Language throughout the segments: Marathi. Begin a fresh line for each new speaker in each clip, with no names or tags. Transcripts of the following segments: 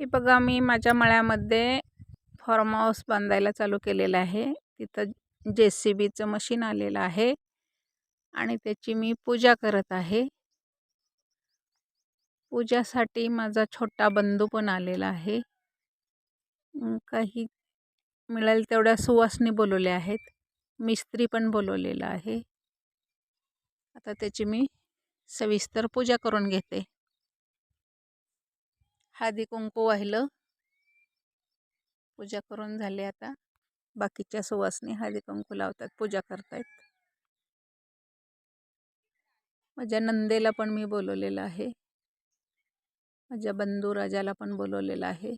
हे बघा, मी माझ्या मळ्यामध्ये फार्म हाऊस बांधायला चालू केलेलं आहे. तिथं JCBचं मशीन आलेलं आहे आणि त्याची मी पूजा करत आहे. पूजासाठी माझा छोटा बंधू पण आलेला आहे. काही मिळेल तेवढ्या सुवासिनी बोलवल्या आहेत. मिस्त्री पण बोलवलेला आहे. आता त्याची मी सविस्तर पूजा करून घेते. हळदी कुंकू वाहिलं, पूजा करून झाले. आता बाकीच्या सुवासिनी हळदी कुंकू लावतात, पूजा करतायत. माझ्या नंदेला पण मी बोलवलेलं आहे. माझ्या बंधू राजाला पण बोलवलेलं आहे.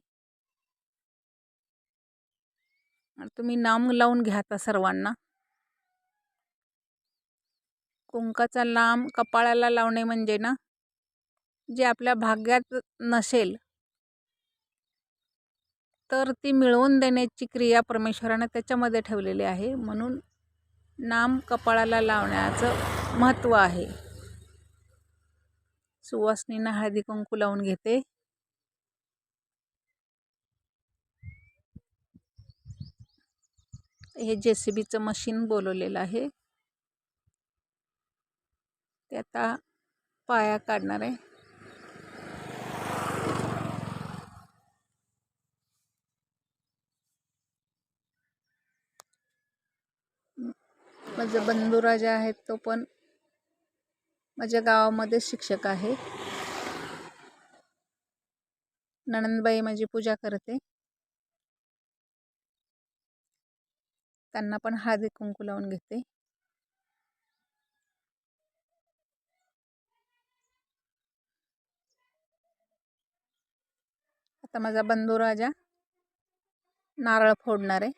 आणि तुम्ही नाम लावून घ्या आता सर्वांना. कुंकाचा लांब कपाळाला लावणे म्हणजे ना, जे आपल्या भाग्यात नसेल तर ती मिळवून देण्याची क्रिया परमेश्वराने त्याच्यामध्ये ठेवलेली आहे. म्हणून नाम कपाळाला लावण्याचं महत्त्व आहे. सुवासिनींना हळदी कुंकू लावून घेते. हे JCBचं मशीन बोलवलेलं आहे. ते आता पाया काढणार आहे. माझा बंधू राजा आहे, तो पण माझ्या गावामध्ये शिक्षक आहे. नणंदबाई माझी पूजा करते, त्यांना पण हळदी कुंकू लावून घेते. आता माझा बंधू राजा नारळ फोडणार आहे.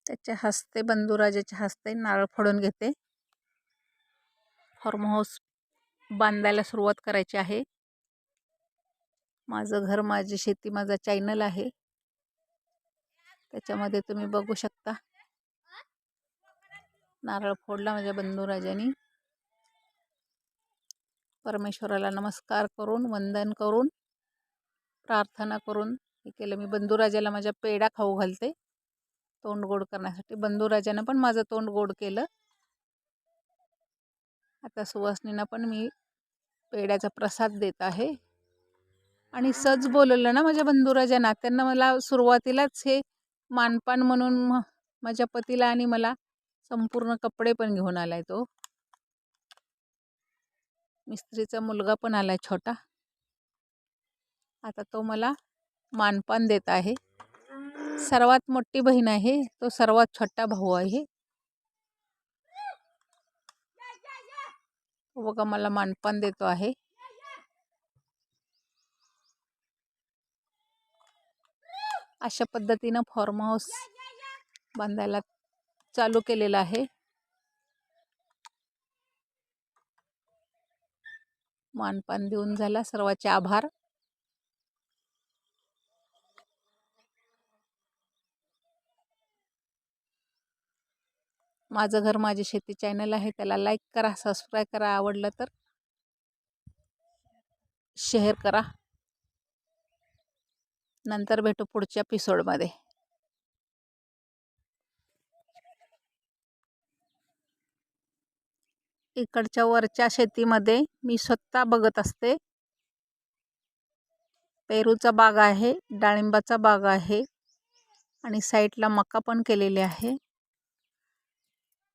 त्याच्या हस्ते, बंधू राजाच्या हस्ते नारळ फोडून घेते. फार्म हाऊस बांधायला सुरुवात करायची आहे. माझं घर माझी शेती माझा चॅनल आहे, त्याच्यामध्ये तुम्ही बघू शकता. नारळ फोडला माझ्या बंधू राजानी. परमेश्वराला नमस्कार करून, वंदन करून, प्रार्थना करून हे केलं. मी बंधू राजाला माझ्या पेढा खाऊ घालते, तोंड गोड करण्यासाठी. बंधू राजानं पण माझं तोंड गोड केलं. आता सुवासिनींना पण मी पेढ्याचा प्रसाद देत आहे. आणि सज बोलवलं ना माझ्या बंधू राजांना, त्यांना मला सुरुवातीलाच हे मानपान म्हणून माझ्या पतीला आणि मला संपूर्ण कपडे पण घेऊन आलाय. तो मिस्त्रीचा मुलगा पण आलाय छोटा. आता तो मला मानपान देत आहे. सर्वात मोठी बहीण आहे, तो सर्वात छोटा भाऊ आहे. बघा, मला मानपान देतो आहे. अशा पद्धतीनं फार्म हाऊस बांधायला चालू केलेलं आहे. मानपान देऊन झाला. सर्वांचे आभार. माझं घर माझी शेती चॅनल आहे, त्याला लाईक करा, सबस्क्राईब करा, आवडलं तर शेअर करा. नंतर भेटू पुढच्या एपिसोडमध्ये. इकडच्या वरच्या शेतीमध्ये मी स्वतः बघत असते. पेरूचा बाग आहे, डाळिंबाचा बाग आहे आणि साईडला मका पण केलेली आहे.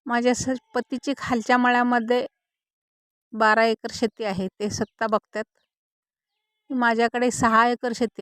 माझ्या पतीची खालच्या मळ्यामध्ये 12 एकर शेती आहे, ते स्वतः बघतात. माझ्याकडे 6 एकर शेती